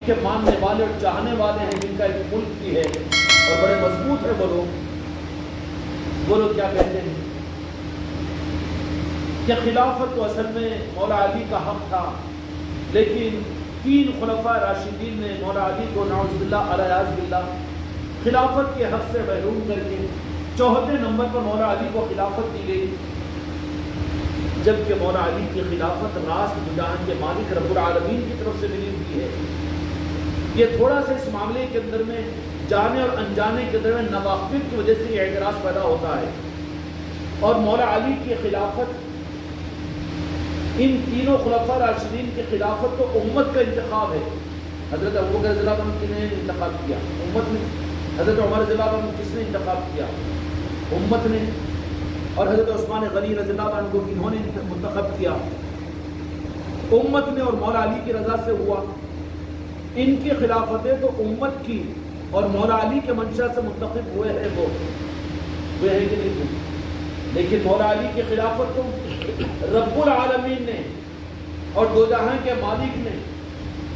کے ماننے والے اور چاہنے والے ہیں، جن کا ایک ملک بھی ہے اور بڑے مضبوط ہے وہ لوگ کیا کہتے ہیں کہ خلافت تو اصل میں مولا علی کا حق تھا، لیکن 3 خلفاء راشدین نے مولا علی کو نعوذ باللہ علیہ باللہ خلافت کے حق سے محروم کر کے 4تھے نمبر پر مولا علی کو خلافت دی گئی، جبکہ مولا علی کی خلافت راست جہان کے مالک رب العالمین کی طرف سے ملی ہوئی ہے۔ یہ تھوڑا سا اس معاملے کے اندر میں جانے اور انجانے کے اندر میں نواقص کی وجہ سے یہ اعتراض پیدا ہوتا ہے، اور مولا علی کی خلافت ان تینوں خلفاء راشدین کی خلافت تو امت کا انتخاب ہے۔ حضرت ابوبکر رضی اللہ عنہ نے انتخاب کیا، امت نے۔ حضرت عمر رضی اللہ عنہ کس نے انتخاب کیا؟ امت نے۔ اور حضرت عثمان غنی رضی اللہ عنہ کو انہوں نے منتخب کیا، امت نے، اور مولا علی کی رضا سے ہوا۔ ان کی خلافتیں تو امت کی اور مولا علی کے منشا سے منتخب ہوئے ہیں، وہ ہے کہ نہیں؟ لیکن مولا علی کی خلافت تو رب العالمین نے اور دو جہاں کے مالک نے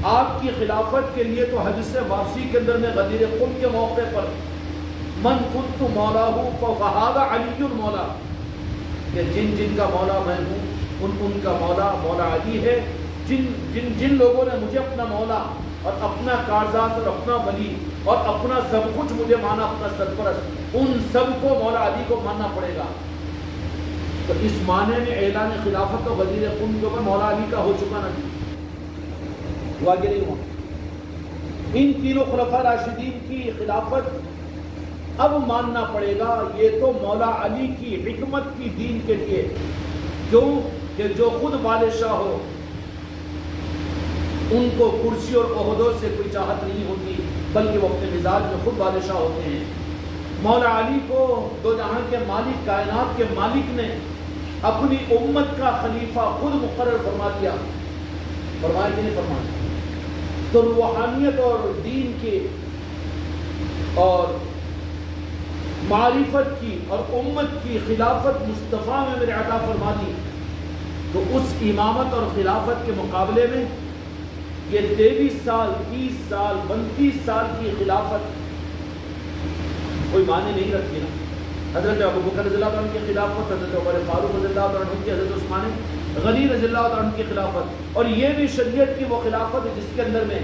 آپ کی خلافت کے لیے تو حدیث واپسی کے اندر میں غدیر خم کے موقع پر من کنت مولاہ فہذا علی المولا، کہ جن کا مولا میں ہوں ان کا مولا مولا علی ہے۔ جن لوگوں نے مجھے اپنا مولا اور اپنا کارزاز اور اپنا ولی اور اپنا سب کچھ مجھے مانا، اپنا سرپرست، ان سب کو مولا علی کو ماننا پڑے گا۔ تو اس معنی میں اعلان خلافت و غدیر خم کے اوپر مولا علی کا ہو چکا نا، ہوا کہ نہیں ہوا؟ ان تینوں خلفاء راشدین کی خلافت اب ماننا پڑے گا، یہ تو مولا علی کی حکمت کی دین کے لیے، کیوں کہ جو خود بادشاہ ہو ان کو کرسی اور عہدوں سے کوئی چاہت نہیں ہوتی، بلکہ وہ اپنے مزاج میں خود بادشاہ ہوتے ہیں۔ مولا علی کو دو جہاں کے مالک، کائنات کے مالک نے اپنی امت کا خلیفہ خود مقرر فرما دیا، فرمایا کہ نہیں فرمایا؟ تو روحانیت اور دین کی اور معرفت کی اور امت کی خلافت مصطفیٰ میں میرے عطا فرما دی، تو اس امامت اور خلافت کے مقابلے میں یہ 23 سال 30 سال 32 سال کی خلافت کوئی معنی نہیں رکھتی نا۔ حضرت ابوبکر رضی اللہ عنہ کی خلافت، حضرت عمر فاروق رضی اللہ عنہ کی، حضرت عثمان غنی رضی اللہ عنہ کی خلافت، اور یہ بھی شریعت کی وہ خلافت ہے جس کے اندر میں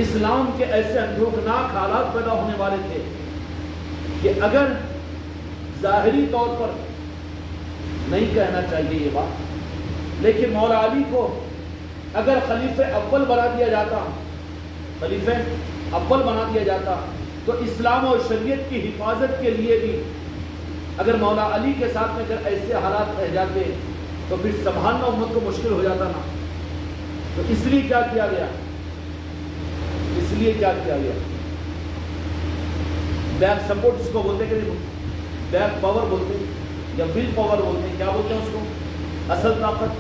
اسلام کے ایسے اندھوکناک حالات پیدا ہونے والے تھے کہ اگر ظاہری طور پر نہیں کہنا چاہیے یہ بات، لیکن مولا علی کو اگر خلیفہ اول بنا دیا جاتا، خلیفہ اول بنا دیا جاتا، تو اسلام اور شریعت کی حفاظت کے لیے بھی اگر مولا علی کے ساتھ میں اگر ایسے حالات رہ جاتے تو پھر سنبھالنا امت کو مشکل ہو جاتا نا۔ تو اس لیے کیا کیا گیا؟ اس لیے کیا کیا گیا؟ بیک سپورٹ جس کو بولتے کہ بیک پاور بولتے ہیں یا ول پاور بولتے ہیں، کیا بولتے ہیں اس کو؟ اصل طاقت،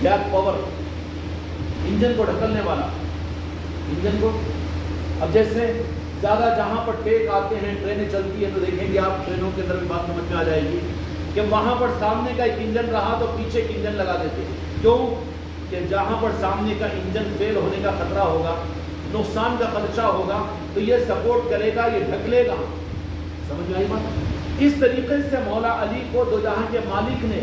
بیک پاور، انجن کو ڈھکلنے والا، انجن کو۔ اب جیسے زیادہ جہاں پر ٹیک آتے ہیں، ٹرینیں چلتی ہیں، تو دیکھیں گے آپ ٹرینوں کے اندر بھی بات سمجھ میں آ جائے گی کہ وہاں پر سامنے کا ایک انجن رہا تو پیچھے ایک انجن لگا دیتے ہیں، کیوں کہ جہاں پر سامنے کا انجن فیل ہونے کا خطرہ ہوگا، نقصان کا خدشہ ہوگا، تو یہ سپورٹ کرے گا، یہ ڈھکلے گا۔ سمجھ میں آئی بات؟ اس طریقے سے مولا علی کو دو جہاں کے مالک نے،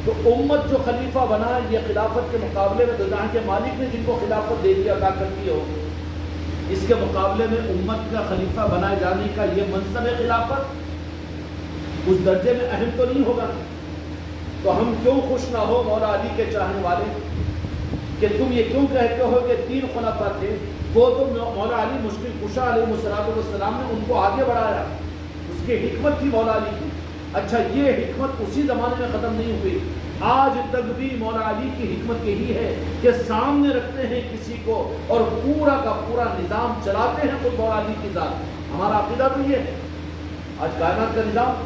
تو امت جو خلیفہ بنا یہ خلافت کے مقابلے میں دو جہاں کے مالک نے جن کو خلافت دے دیا عطا کر دی ہو، اس کے مقابلے میں امت کا خلیفہ بنائے جانے کا یہ منصب خلافت اس درجے میں اہم تو نہیں ہوگا۔ تو ہم کیوں خوش نہ ہو مولا علی کے چاہنے والے کہ تم یہ کیوں کہتے ہو کہ 3 خلفاء تھے، وہ تو مولا علی مشکل کشا علیہ السلام نے ان کو آگے بڑھایا، اس کی حکمت تھی مولا علی کی۔ اچھا، یہ حکمت اسی زمانے میں ختم نہیں ہوئی، آج تک بھی مولا علی کی حکمت یہی ہے کہ سامنے رکھتے ہیں کسی کو اور پورا کا پورا نظام چلاتے ہیں خود مولا علی کی ذات۔ ہمارا عقیدہ تو یہ ہے، آج کائنات کا نظام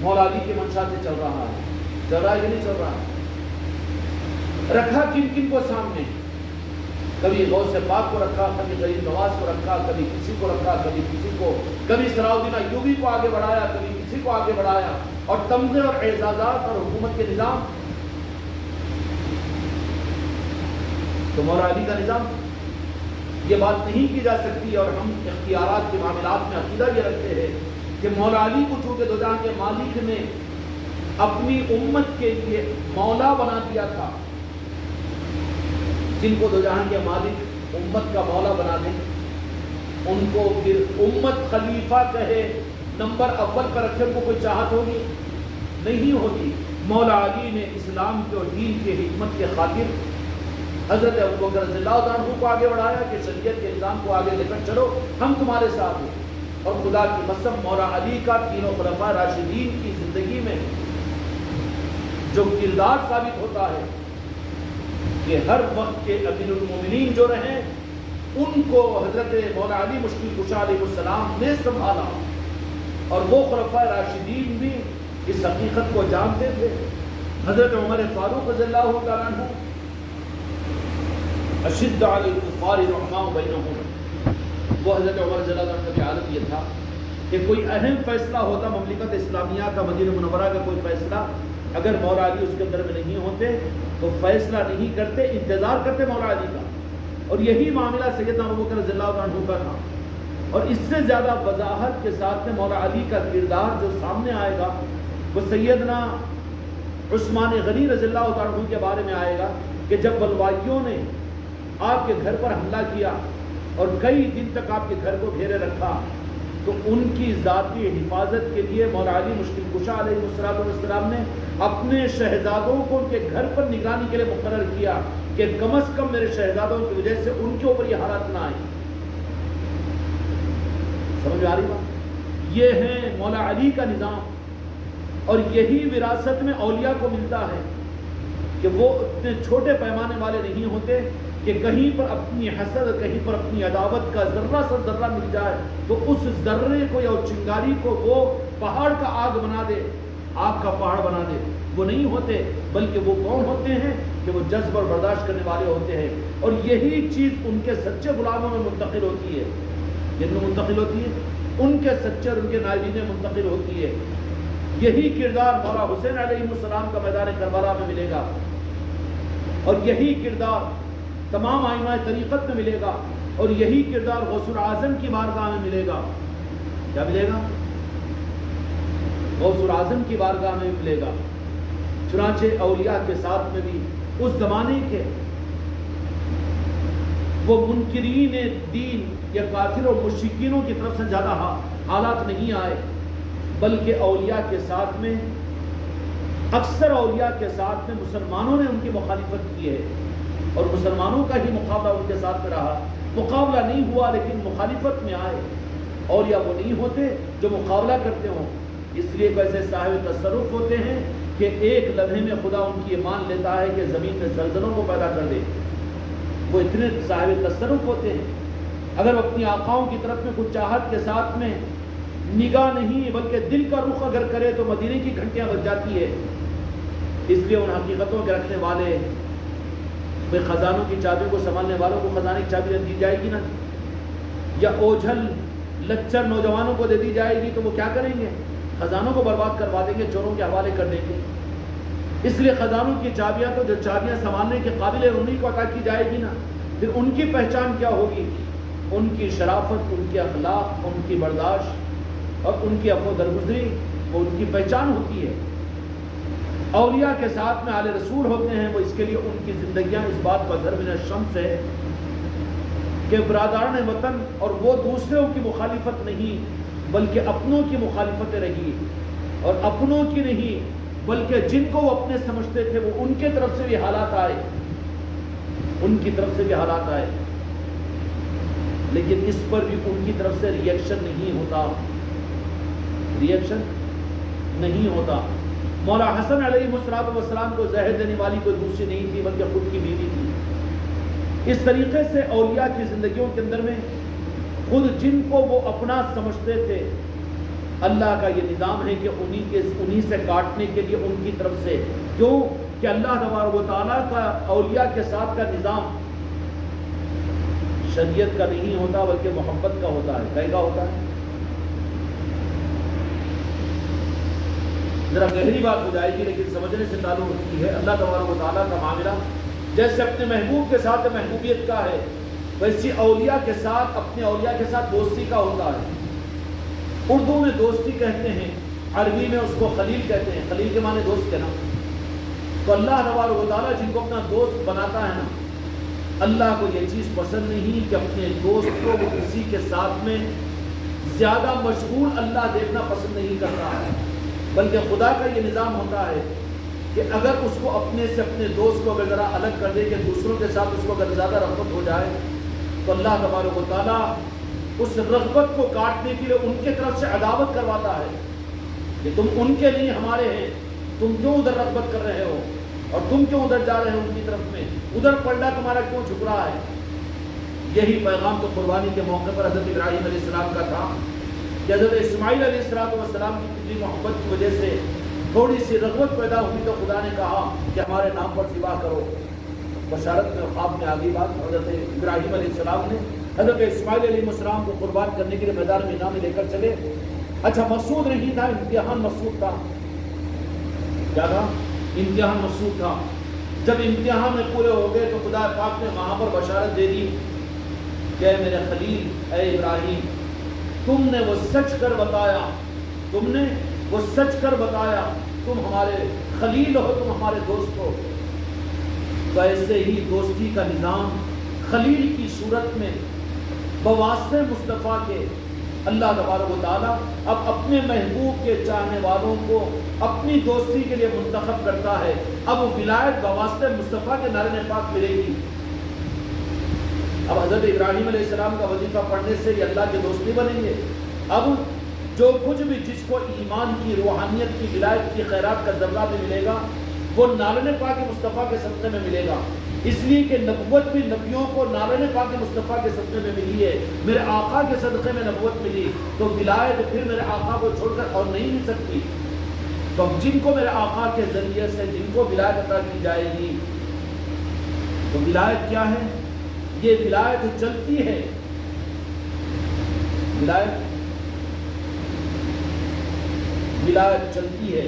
مولا علی کے منشا سے چل رہا ہے، چل رہا ہے کہ نہیں چل رہا ہے؟ رکھا کن کن کو سامنے؟ کبھی غوث پاک کو رکھا، کبھی غریب نواز کو رکھا، کبھی کسی کو رکھا، کبھی کسی کو، کبھی صلاح الدین ایوبی کو آگے بڑھایا، کبھی کسی کو آگے بڑھایا، اور تمغے اور اعزازات اور حکومت کے نظام تو مولا علی کا نظام یہ بات نہیں کی جا سکتی، اور ہم اختیارات کے معاملات میں عقیدہ یہ رکھتے ہیں کہ مولا علی کو چونکہ دو جہاں کے مالک نے اپنی امت کے لیے مولا بنا دیا تھا، جن کو دو جہاں کے مالک امت کا مولا بنا دیں ان کو پھر امت خلیفہ کہے، نمبر اول پر رکھے، کو کوئی چاہت ہوگی؟ نہیں ہوگی۔ مولا علی نے اسلام کے اور دین کے حکمت کے خاطر حضرت ابوبکر رضی اللہ عنہ کو آگے بڑھایا کہ شریعت کے نظام کو آگے لے کر چلو، ہم تمہارے ساتھ ہیں۔ اور خدا کی قسم مولا علی کا تینوں خلفاء راشدین کی زندگی میں جو کردار ثابت ہوتا ہے کہ ہر وقت کے امیر المومنین جو رہیں ان کو حضرت مولا علی مشکل کشا علیہ السلام نے سنبھالا، اور وہ خلفاء راشدین بھی اس حقیقت کو جانتے تھے۔ حضرت عمر فاروق رضی اللہ تعالیٰ عنہ اشد علی الکفار رحماء بینہم، وہ حضرت عمر رضی اللہ عنہ کا حالت یہ تھا کہ کوئی اہم فیصلہ ہوتا مملکت اسلامیہ کا، مدینہ منورہ کا کوئی فیصلہ، اگر مولا علی اس کے اندر میں نہیں ہوتے تو فیصلہ نہیں کرتے، انتظار کرتے مولا علی کا۔ اور یہی معاملہ سیدنا ابوبکر رضی اللہ عنہ کا تھا۔ اور اس سے زیادہ وضاحت کے ساتھ میں مولا علی کا کردار جو سامنے آئے گا وہ سیدنا عثمان غنی رضی اللہ عنہ کے بارے میں آئے گا کہ جب بلوائیوں نے آپ کے گھر پر حملہ کیا اور کئی دن تک آپ کے گھر کو گھیرے رکھا، تو ان کی ذاتی حفاظت کے لیے مولا علی مشکل کشا علیہ السلام نے اپنے شہزادوں کو ان کے گھر پر نگرانی کے لیے مقرر کیا کہ کم از کم میرے شہزادوں کی وجہ سے ان کے اوپر یہ حالات نہ آئیں۔ سمجھ میں آ رہی بات؟ یہ ہے مولا علی کا نظام، اور یہی وراثت میں اولیاء کو ملتا ہے کہ وہ اتنے چھوٹے پیمانے والے نہیں ہوتے کہ کہیں پر اپنی حسد، کہیں پر اپنی عداوت کا ذرہ سا ذرہ مل جائے تو اس ذرے کو یا چنگاری کو وہ پہاڑ کا آگ بنا دے، آگ کا پہاڑ بنا دے۔ وہ نہیں ہوتے، بلکہ وہ کون ہوتے ہیں کہ وہ جذب اور برداشت کرنے والے ہوتے ہیں، اور یہی چیز ان کے سچے غلاموں میں منتقل ہوتی ہے۔ جن میں منتقل ہوتی ہے ان کے سچے اور ان کے نائبین میں منتقل ہوتی ہے۔ یہی کردار مولا حسین علیہ السلام کا میدان کربلا میں ملے گا، اور یہی کردار تمام ائمہ طریقت میں ملے گا، اور یہی کردار غوث الاعظم کی بارگاہ میں ملے گا۔ کیا ملے گا؟ غوث الاعظم کی بارگاہ میں ملے گا۔ چنانچہ اولیاء کے ساتھ میں بھی اس زمانے کے وہ منکرین دین یا کافر اور مشرکینوں کی طرف سے زیادہ حالات نہیں آئے، بلکہ اولیاء کے ساتھ میں، اکثر اولیاء کے ساتھ میں مسلمانوں نے ان کی مخالفت کی ہے، اور مسلمانوں کا ہی مقابلہ ان کے ساتھ میں رہا۔ مقابلہ نہیں ہوا لیکن مخالفت میں آئے۔ اولیاء وہ نہیں ہوتے جو مقابلہ کرتے ہوں، اس لیے ویسے صاحب تصرف ہوتے ہیں کہ ایک لمحے میں خدا ان کی یہ مان لیتا ہے کہ زمین میں زلزلوں کو پیدا کر دے۔ وہ اتنے صاحب تصرف ہوتے ہیں، اگر وہ اپنی آقاؤں کی طرف میں کچھ چاہت کے ساتھ میں نگاہ نہیں بلکہ دل کا رخ اگر کرے تو مدینے کی گھنٹیاں بج جاتی ہے۔ اس لیے ان حقیقتوں کے رکھنے والے، خزانوں کی چابی کو سنبھالنے والوں کو خزانے کی چابی دی جائے گی نا، یا اوجھل لچر نوجوانوں کو دے دی جائے گی تو وہ کیا کریں گے؟ خزانوں کو برباد کروا دیں گے، چوروں کے حوالے کر دیں گے۔ اس لیے خزانوں کی چابیاں تو جو چابیاں سنبھالنے کے قابل ہے انہی کو عطا کی جائے گی نا۔ پھر ان کی پہچان کیا ہوگی؟ ان کی شرافت، ان کے اخلاق، ان کی برداشت اور ان کی عفو درگزری، وہ ان کی پہچان ہوتی ہے۔ اولیاء کے ساتھ میں آل رسول ہوتے ہیں، وہ اس کے لیے ان کی زندگیاں اس بات کا ضرب من الشمس ہے کہ برادران وطن اور وہ دوسروں کی مخالفت نہیں بلکہ اپنوں کی مخالفت رہی، اور اپنوں کی نہیں بلکہ جن کو وہ اپنے سمجھتے تھے وہ ان کے طرف سے بھی حالات آئے، ان کی طرف سے بھی حالات آئے، لیکن اس پر بھی ان کی طرف سے ریئیکشن نہیں ہوتا، ریئیکشن نہیں ہوتا۔ مولا حسن علیہ السلام کو زہر دینے والی کوئی دوسری نہیں تھی بلکہ خود کی بیوی تھی۔ اس طریقے سے اولیاء کی زندگیوں کے اندر میں خود جن کو وہ اپنا سمجھتے تھے، اللہ کا یہ نظام ہے کہ انہی سے کاٹنے کے لیے ان کی طرف سے، کیوں کہ اللہ تبارک و تعالیٰ کا اولیاء کے ساتھ کا نظام شریعت کا نہیں ہوتا بلکہ محبت کا ہوتا ہے۔ کیا ہوتا ہے؟ ذرا گہری بات ہو جائے گی لیکن سمجھنے سے تعلق رکھتی ہے۔ اللہ تبارک و تعالیٰ کا معاملہ جیسے اپنے محبوب کے ساتھ محبوبیت کا ہے، ویسی اولیاء کے ساتھ، اپنے اولیاء کے ساتھ دوستی کا ہوتا ہے۔ اردو میں دوستی کہتے ہیں، عربی میں اس کو خلیل کہتے ہیں، خلیل کے معنی دوست کے نا۔ تو اللہ تبارک و تعالیٰ جن کو اپنا دوست بناتا ہے نا، اللہ کو یہ چیز پسند نہیں کہ اپنے دوست کو وہ کسی کے ساتھ میں زیادہ مشغول اللہ دیکھنا پسند نہیں کرتا ہے، بلکہ خدا کا یہ نظام ہوتا ہے کہ اگر اس کو اپنے سے اپنے دوست کو اگر ذرا الگ کر دے کہ دوسروں کے ساتھ اس کو اگر زیادہ رغبت ہو جائے تو اللہ تبارک و تعالیٰ اس رغبت کو کاٹنے کے لیے ان کے طرف سے عداوت کرواتا ہے کہ تم ان کے لیے ہمارے ہیں، تم کیوں ادھر رغبت کر رہے ہو اور تم کیوں ادھر جا رہے ہو ان کی طرف میں، ادھر پلڑا تمہارا کیوں جھک رہا ہے۔ یہی پیغام تو قربانی کے موقع پر حضرت ابراہیم علیہ السلام کا تھا کہ حضرت اسماعیل علیہ السلام کی کتنی محبت کی وجہ سے تھوڑی سی رغبت پیدا ہوئی تو خدا نے کہا کہ ہمارے نام پر ذبح کرو۔ بشارت میں خواب میں آگئی بات، حضرت ابراہیم علیہ السلام نے حضرت اسماعیل علیہ السلام کو قربان کرنے کے لیے میدان مینا میں لے کر چلے۔ اچھا مقصود نہیں تھا، امتحان مقصود تھا۔ کیا تھا؟ امتحان مقصود تھا۔ جب امتحان میں پورے ہو گئے تو خدا پاک نے وہاں پر بشارت دے دی کہ اے میرے خلیل، اے ابراہیم، تم نے وہ سچ کر بتایا، تم نے وہ سچ کر بتایا، تم ہمارے خلیل ہو، تم ہمارے دوست ہو۔ تو ایسے ہی دوستی کا نظام خلیل کی صورت میں بواسطہ مصطفیٰ کے اللہ تبارک و تعالیٰ اب اپنے محبوب کے چاہنے والوں کو اپنی دوستی کے لیے منتخب کرتا ہے۔ اب ولایت بواسطہ مصطفیٰ کے نعرہ پاک ملے گی۔ اب حضرت ابراہیم علیہ السلام کا وظیفہ پڑھنے سے یہ اللہ کے دوست نہیں بنیں گے۔ اب جو کچھ بھی جس کو ایمان کی، روحانیت کی، ولایت کی، خیرات کا ذرہ بھی ملے گا وہ نعرہ پاک مصطفیٰ کے صدقے میں ملے گا، اس لیے کہ نبوت بھی نبیوں کو نعرہ پاک مصطفیٰ کے صدقے میں ملی ہے، میرے آقا کے صدقے میں نبوت ملی، تو ولایت پھر میرے آقا کو چھوڑ کر اور نہیں مل سکتی۔ تو جن کو میرے آقا کے ذریعے سے جن کو ولایت عطا کی جائے گی، تو ولایت کیا ہے؟ یہ ولایت چلتی ہے، ولایت چلتی ہے۔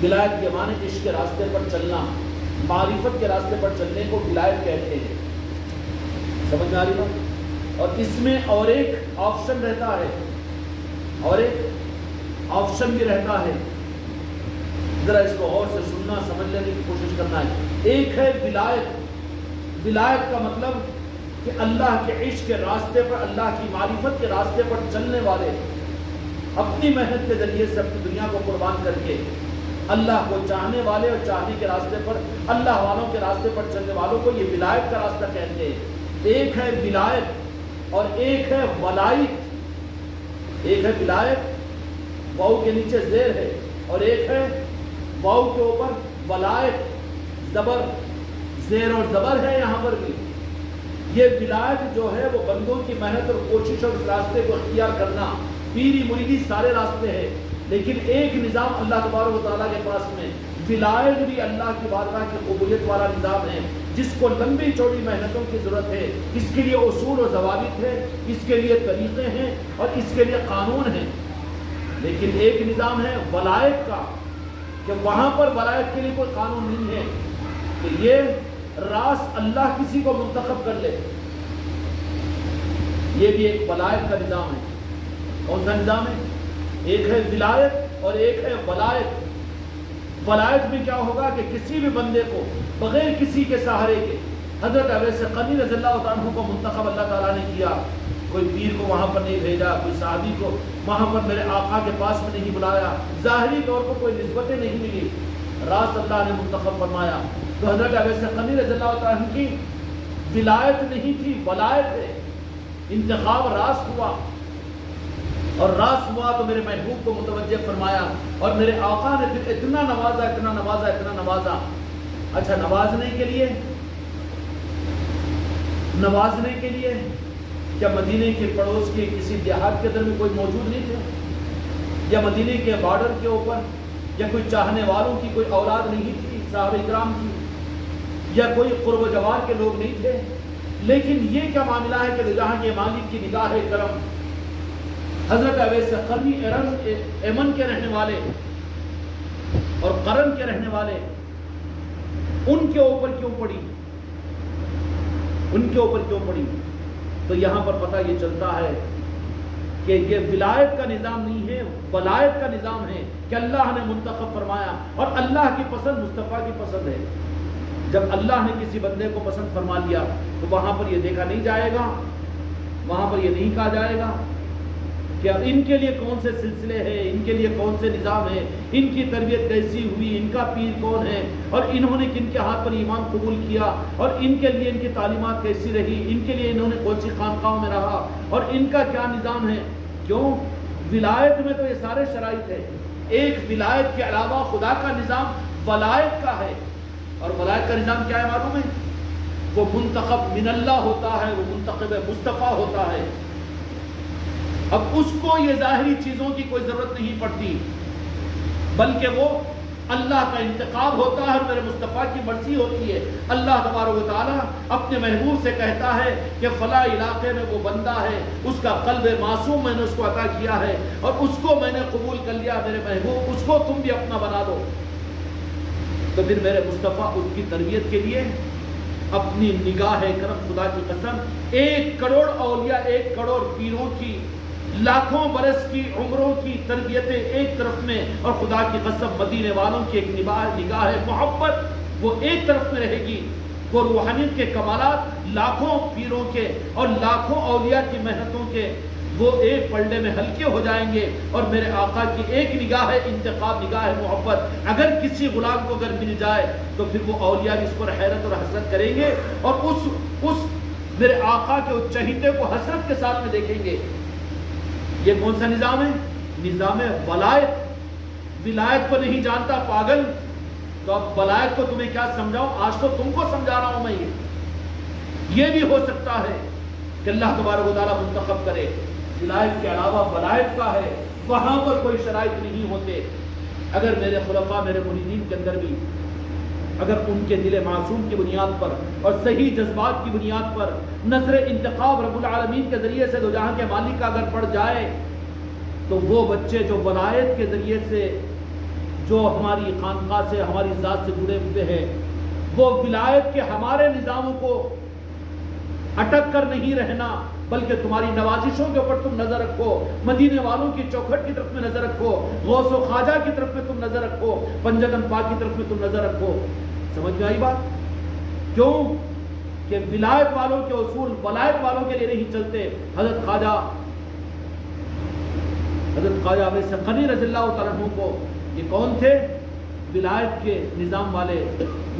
ولایت کے معنی عشق کے راستے پر چلنا، معرفت کے راستے پر چلنے کو ولایت کہتے ہیں۔ سمجھ میں آ رہی بات؟ اور اس میں اور ایک آپشن رہتا ہے، اور ایک آپشن بھی رہتا ہے، ذرا اس کو اور سے سننا سمجھ لینے کی کوشش کرنا ہے۔ ایک ہے ولایت، ولایت کا مطلب کہ اللہ کے عشق کے راستے پر، اللہ کی معرفت کے راستے پر چلنے والے، اپنی محنت کے ذریعے سے اپنی دنیا کو قربان کر کے اللہ کو چاہنے والے اور چاہنے کے راستے پر، اللہ والوں کے راستے پر چلنے والوں کو یہ ولایت کا راستہ کہتے ہیں۔ ایک ہے ولایت اور ایک ہے ولایت۔ ایک ہے ولایت، واؤ کے نیچے زیر ہے، اور ایک ہے واؤ کے اوپر ولایت، زبر، زیر اور زبر ہے یہاں پر بھی۔ یہ ولایت جو ہے وہ بندوں کی محنت اور کوشش اور اس راستے کو اختیار کرنا، پیری مریدی سارے راستے ہیں، لیکن ایک نظام اللہ تبارک و تعالیٰ کے پاس میں، ولایت بھی اللہ کی بارگاہ کی قبولیت والا نظام ہے، جس کو لمبی چوڑی محنتوں کی ضرورت ہے، اس کے لیے اصول و ضوابط ہے، اس کے لیے طریقے ہیں اور اس کے لیے قانون ہیں۔ لیکن ایک نظام ہے ولایت کا کہ وہاں پر ولایت کے لیے کوئی قانون نہیں ہے کہ یہ راس اللہ کسی کو منتخب کر لے۔ یہ بھی ایک ولایت کا نظام ہے۔ کون سا نظام ہے؟ ایک ہے ولایت اور ایک ہے ولایت۔ ولایت میں کیا ہوگا کہ کسی بھی بندے کو بغیر کسی کے سہارے کے، حضرت اویس قرنی رضی اللہ عنہ کو منتخب اللہ تعالیٰ نے کیا، کوئی پیر کو وہاں پر نہیں بھیجا، کوئی صحابی کو وہاں پر میرے آقا کے پاس میں نہیں بلایا، ظاہری طور پر کوئی نسبتیں نہیں ملی، راست اللہ نے منتخب فرمایا۔ تو حضرت اویس قرنی رضی اللہ عنہ کی ولایت نہیں تھی، ولایت ہے۔ انتخاب راست ہوا، اور راست ہوا تو میرے محبوب کو متوجہ فرمایا، اور میرے آقا نے پھر اتنا نوازا، اتنا نوازا، اتنا نوازا۔ اچھا نوازنے کے لیے کیا مدینے کے پڑوس کے کسی دیہات کے اندر میں کوئی موجود نہیں تھے، یا مدینے کے بارڈر کے اوپر یا کوئی چاہنے والوں کی کوئی اولاد نہیں تھی صحابہ کرام کی، یا کوئی قرب و جوار کے لوگ نہیں تھے؟ لیکن یہ کیا معاملہ ہے کہ جہاں کے مالک کی نگاہ کرم، حضرت اویس قرنی ایمن کے رہنے والے اور قرن کے رہنے والے، ان کے اوپر کیوں پڑی؟ ان کے اوپر کیوں پڑی؟ تو یہاں پر پتہ یہ چلتا ہے کہ یہ ولایت کا نظام نہیں ہے، ولایت کا نظام ہے کہ اللہ نے منتخب فرمایا، اور اللہ کی پسند مصطفیٰ کی پسند ہے۔ جب اللہ نے کسی بندے کو پسند فرما لیا تو وہاں پر یہ دیکھا نہیں جائے گا، وہاں پر یہ نہیں کہا جائے گا کہ ان کے لیے کون سے سلسلے ہیں، ان کے لیے کون سے نظام ہے، ان کی تربیت کیسی ہوئی، ان کا پیر کون ہے، اور انہوں نے کن کے ہاتھ پر ایمان قبول کیا، اور ان کے لیے ان کی تعلیمات کیسی رہی، ان کے لیے انہوں نے کون سی خانقاہوں میں رہا، اور ان کا کیا نظام ہے۔ کیوں؟ ولایت میں تو یہ سارے شرائط ہے۔ ایک ولایت کے علاوہ خدا کا نظام ولایت کا ہے، اور ولایت کا نظام کیا ہے معلوم ہے؟ وہ منتخب من اللہ ہوتا ہے، وہ منتخب مصطفیٰ ہوتا ہے۔ اب اس کو یہ ظاہری چیزوں کی کوئی ضرورت نہیں پڑتی، بلکہ وہ اللہ کا انتخاب ہوتا ہے اور میرے مصطفیٰ کی مرضی ہوتی ہے۔ اللہ تبارک و تعالیٰ اپنے محبوب سے کہتا ہے کہ فلاں علاقے میں وہ بندہ ہے، اس کا قلب معصوم میں نے اس کو عطا کیا ہے، اور اس کو میں نے قبول کر لیا میرے محبوب، اس کو تم بھی اپنا بنا دو۔ تو پھر میرے مصطفیٰ اس کی تربیت کے لیے اپنی نگاہ کرم، خدا کی قسم، 1 کروڑ اولیاء، 1 کروڑ پیروں کی، لاکھوں برس کی عمروں کی تربیتیں ایک طرف میں، اور خدا کی قسم مدینے والوں کی ایک نگاہ محبت وہ ایک طرف میں رہے گی۔ وہ روحانیت کے کمالات لاکھوں پیروں کے اور لاکھوں اولیاء کی محنتوں کے وہ ایک پلڑے میں ہلکے ہو جائیں گے، اور میرے آقا کی ایک نگاہ انتخاب، نگاہ محبت اگر کسی غلام کو اگر مل جائے تو پھر وہ اولیاء بھی اس پر حیرت اور حسرت کریں گے، اور اس میرے آقا کے اس چہیتے کو حسرت کے ساتھ میں دیکھیں گے۔ یہ کون سا نظام ہے؟ نظام ولایت۔ ولایت کو نہیں جانتا پاگل، تو اب ولایت کو تمہیں کیا سمجھاؤں؟ آج تو تم کو سمجھا رہا ہوں میں۔ یہ بھی ہو سکتا ہے کہ اللہ تبارک و تعالیٰ منتخب کرے، ولایت کے علاوہ ولایت کا ہے، وہاں پر کوئی شرائط نہیں ہوتے۔ اگر میرے خلفاء، میرے مریدین کے اندر بھی اگر ان کے دل معصوم کی بنیاد پر اور صحیح جذبات کی بنیاد پر نظر انتخاب رب العالمین کے ذریعے سے دو جہاں کے مالک کا اگر پڑ جائے، تو وہ بچے جو ولایت کے ذریعے سے، جو ہماری خانقاہ سے، ہماری ذات سے جڑے ہوئے ہیں، وہ ولایت کے ہمارے نظاموں کو اٹک کر نہیں رہنا، بلکہ تمہاری نوازشوں کے اوپر تم نظر رکھو، مدینے والوں کی چوکھٹ کی طرف میں نظر رکھو، غوث و خواجہ کی طرف میں تم نظر رکھو، پنجتن پاک کی طرف میں تم نظر رکھو۔ سمجھ میں آئی بات؟ کیوں کہ ولایت والوں کے اصول ولایت والوں کے لیے نہیں چلتے۔ حضرت خواجہ عبیس قنی رضی اللہ تعالیٰ عنہ کو یہ کون تھے؟ ولایت کے نظام والے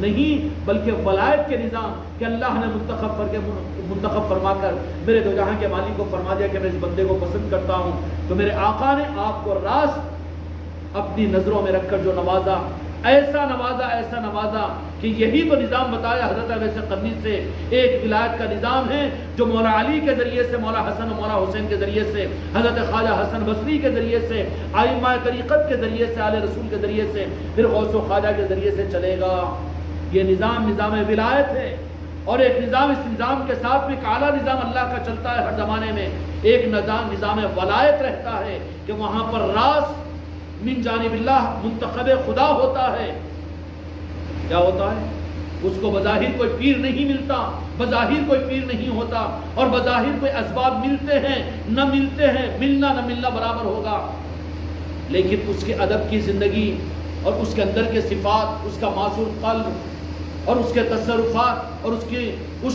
نہیں، بلکہ ولایت کے نظام کہ اللہ نے منتخب فرما کر میرے دو جہاں کے مالک کو فرما دیا کہ میں اس بندے کو پسند کرتا ہوں، تو میرے آقا نے آپ کو راست اپنی نظروں میں رکھ کر جو نوازا، ایسا نوازا کہ یہی تو نظام بتایا حضرت عبیس قنی سے۔ ایک ولایت کا نظام ہے جو مولا علی کے ذریعے سے، مولا حسن و مولا حسین کے ذریعے سے، حضرت خواجہ حسن بصری کے ذریعے سے، ائمہ طریقت کے ذریعے سے، آل رسول کے ذریعے سے، پھر غوث و خواجہ کے ذریعے سے چلے گا۔ یہ نظام ولایت ہے، اور ایک نظام، اس نظام کے ساتھ میں ایک اعلیٰ نظام اللہ کا چلتا ہے ہر زمانے میں، ایک نظام ولایت رہتا ہے کہ وہاں پر راز من جانب اللہ منتخب خدا ہوتا ہے۔ کیا ہوتا ہے؟ اس کو بظاہر کوئی پیر نہیں ملتا، بظاہر کوئی پیر نہیں ہوتا، اور بظاہر کوئی اسباب ملتے ہیں نہ ملتے ہیں، ملنا نہ ملنا برابر ہوگا، لیکن اس کے ادب کی زندگی اور اس کے اندر کے صفات، اس کا معصور قلب اور اس کے تصرفات اور اس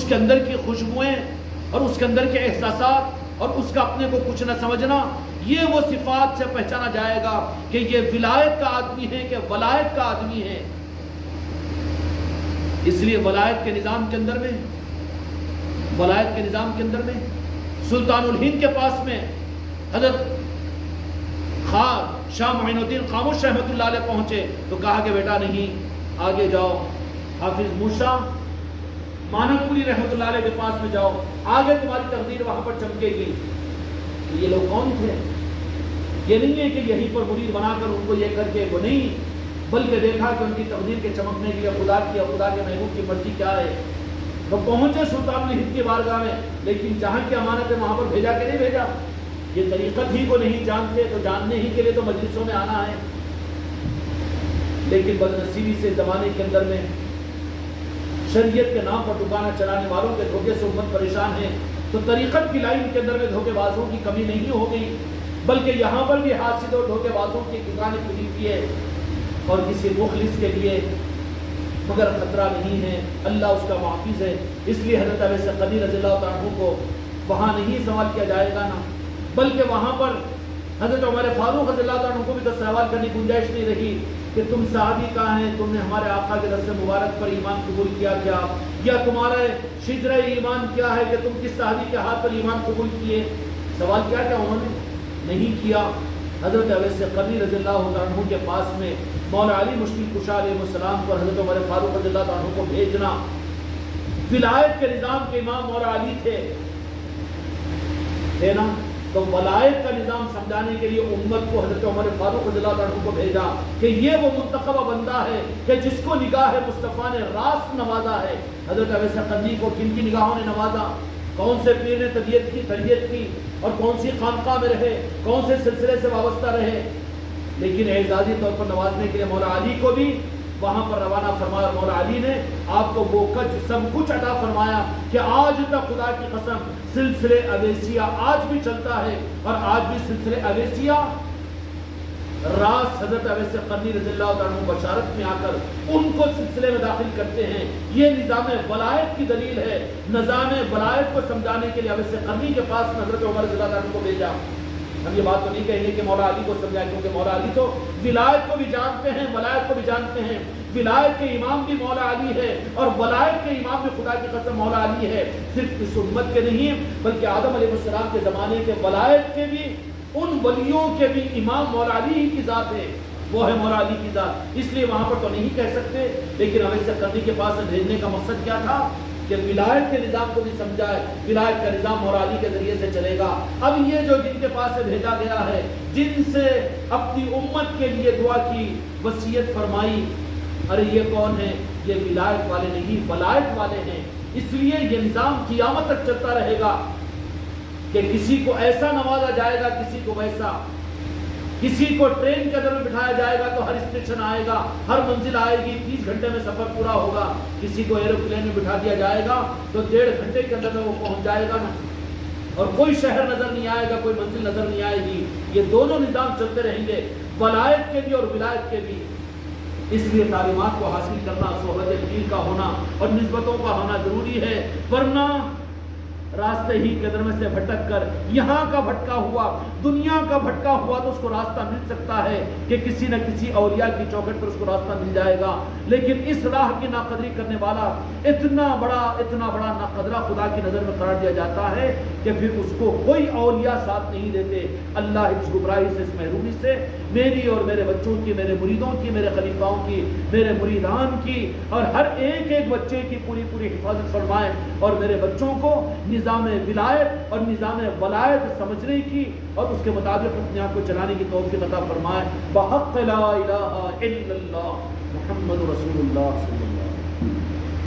کے اندر کی خوشبوئیں اور اس کے اندر کے احساسات اور اس کا اپنے کو کچھ نہ سمجھنا، یہ وہ صفات سے پہچانا جائے گا کہ یہ ولایت کا آدمی ہے، کہ ولایت کا آدمی ہے۔ اس لیے ولایت کے نظام کے اندر میں سلطان الہند کے پاس میں حضرت شاہ معین الدین خاموش رحمۃ اللہ علیہ پہنچے تو کہا کہ بیٹا نہیں، آگے جاؤ، حافظ موسیٰ مانک پوری رحمۃ اللہ علیہ کے پاس میں جاؤ، آگے تمہاری تقدیر وہاں پر چمکے گی۔ یہ لوگ کون تھے؟ یہ نہیں ہے کہ یہیں پر مرید بنا کر ان کو یہ کر کے وہ نہیں، بلکہ دیکھا کہ ان کی تقدیر کے چمکنے کے لیے خدا کے محبوب کی مرضی کیا ہے۔ وہ پہنچے سلطان الہند کی بارگاہ میں، لیکن جہاں کی امانت ہے وہاں پر بھیجا کہ نہیں بھیجا؟ یہ طریقت ہی کو نہیں جانتے، تو جاننے ہی کے لیے تو مجلسوں میں آنا ہے۔ لیکن بدنصیبی سے زمانے کے اندر میں شریعت کے نام پر دکانیں چلانے والوں کے دھوکے سے امت پریشان ہے، تو طریقت کی لائن کے اندر میں دھوکے بازوں کی کمی نہیں ہو گئی، بلکہ یہاں پر بھی حاسد اور دھوکے بازوں کی دکانیں کھلی ہوئی ہے، اور کسی مخلص کے لیے مگر خطرہ نہیں ہے، اللہ اس کا محافظ ہے۔ اس لیے حضرت اویس قرنی رضی اللہ تعالیٰ عنہ کو وہاں نہیں سوال کیا جائے گا نا، بلکہ وہاں پر حضرت عمر فاروق رضی اللہ تعالیٰ عنہ کو بھی تو سوال کرنے کی گنجائش نہیں رہی کہ تم صحابی کہاں ہیں، تم نے ہمارے آقا کے دست مبارک پر ایمان قبول کیا کیا، یا تمہارا شجرہ ایمان کیا ہے کہ تم کس صحابی کے ہاتھ پر ایمان قبول کیے؟ سوال کیا کیا انہوں نے نہیں کیا۔ حضرت اویس قرنی رضی اللہ عنہ کے پاس میں مولا علی مشکل کشا علیہ السلام پر حضرت عمر فاروق رضی اللہ عنہ کو بھیجنا، ولایت کے نظام کے امام مولا علی تھے نا، تو ولایت کا نظام سمجھانے کے لیے امت کو حضرت عمر فاروق رضی اللہ عنہ کو بھیجا کہ یہ وہ منتخبہ بندہ ہے کہ جس کو نگاہ مصطفیٰ نے راست نوازا ہے۔ حضرت اویس قرنی کو کن کی نگاہوں نے نوازا؟ کون سے پیر نے تربیت کی اور کون سی خانقاہ میں رہے، کون سے سلسلے سے وابستہ رہے، لیکن اعزازی طور پر نوازنے کے لیے مولا علی کو بھی وہاں پر روانہ فرمایا، اور مولا علی نے آپ کو وہ سب کچھ عطا فرمایا کہ آج تک خدا کی قسم سلسلے اویسیہ آج بھی چلتا ہے، اور آج بھی سلسلے اویسیہ راز حضرت اویس قرنی رضی اللہ عنہ بشارت میں آ کر ان کو سلسلے میں داخل کرتے ہیں۔ یہ نظام ولایت کی دلیل ہے۔ نظام ولایت کو سمجھانے کے لیے اویس قرنی کے پاس حضرت عمر رضی اللہ عنہ کو بھیجا۔ ہم یہ بات تو نہیں کہیں گے کہ مولا علی کو سمجھائیں، کیونکہ مولا علی تو ولایت کو بھی جانتے ہیں، ولایت کو بھی جانتے ہیں۔ ولایت کے امام بھی مولا علی ہے، اور ولایت کے امام بھی خدا کی قسم مولا علی ہے۔ صرف اس امت کے نہیں بلکہ آدم علیہ السلام کے زمانے کے ولایت کے بھی، ان ولیوں کے بھی امام مولا علی ہی کی ذات ہے، وہ ہے مولا علی کی ذات۔ اس لیے وہاں پر تو نہیں کہہ سکتے، لیکن اویس قرنی کے پاس بھیجنے کا مقصد کیا تھا کہ ولایت کے نظام کو بھی سمجھائے، ولایت کا نظام مولا علی کے ذریعے سے چلے گا۔ اب یہ جو جن کے پاس سے بھیجا گیا ہے، جن سے اپنی امت کے لیے دعا کی وصیت فرمائی، ارے یہ کون ہے؟ یہ ولایت والے نہیں، ولایت والے ہیں۔ اس لیے یہ نظام قیامت تک چلتا رہے گا کہ کسی کو ایسا نوازا جائے گا، کسی کو ویسا، کسی کو ٹرین کے اندر میں بٹھایا جائے گا تو ہر اسٹیشن آئے گا، ہر منزل آئے گی، 30 گھنٹے میں سفر پورا ہوگا۔ کسی کو ایروپلین میں بٹھا دیا جائے گا تو 1.5 گھنٹے کے اندر میں وہ پہنچ جائے گا نا، اور کوئی شہر نظر نہیں آئے گا، کوئی منزل نظر نہیں آئے گی۔ یہ دونوں نظام چلتے رہیں گے، ولایت کے بھی اور ولایت کے بھی۔ اس لیے تعلیمات کو حاصل کرنا، صحبت دین کا ہونا اور نسبتوں کا ہونا ضروری ہے، ورنہ راستے ہی کے درمیان سے بھٹک کر یہاں کا بھٹکا ہوا، دنیا کا بھٹکا ہوا تو اس کو راستہ مل سکتا ہے کہ کسی نہ کسی اولیاء کی چوکھٹ پر اس کو راستہ مل جائے گا، لیکن اس راہ کی ناقدری کرنے والا اتنا بڑا ناقدرہ خدا کی نظر میں قرار دیا جاتا ہے کہ پھر اس کو کوئی اولیاء ساتھ نہیں دیتے۔ اللہ اس گمراہی سے، اس محرومی سے میری اور میرے بچوں کی، میرے مریدوں کی، میرے خلیفاؤں کی، میرے مریدان کی اور ہر ایک بچے کی پوری حفاظت فرمائے، اور میرے بچوں کو نظام ولایت اور نظام ولایت سمجھنے کی اور اس کے مطابق اپنے آپ کو چلانے کی توفیق عطا فرمائے۔ بحق لا الہ الا اللہ محمد رسول اللہ صلی اللہ علیہ وسلم۔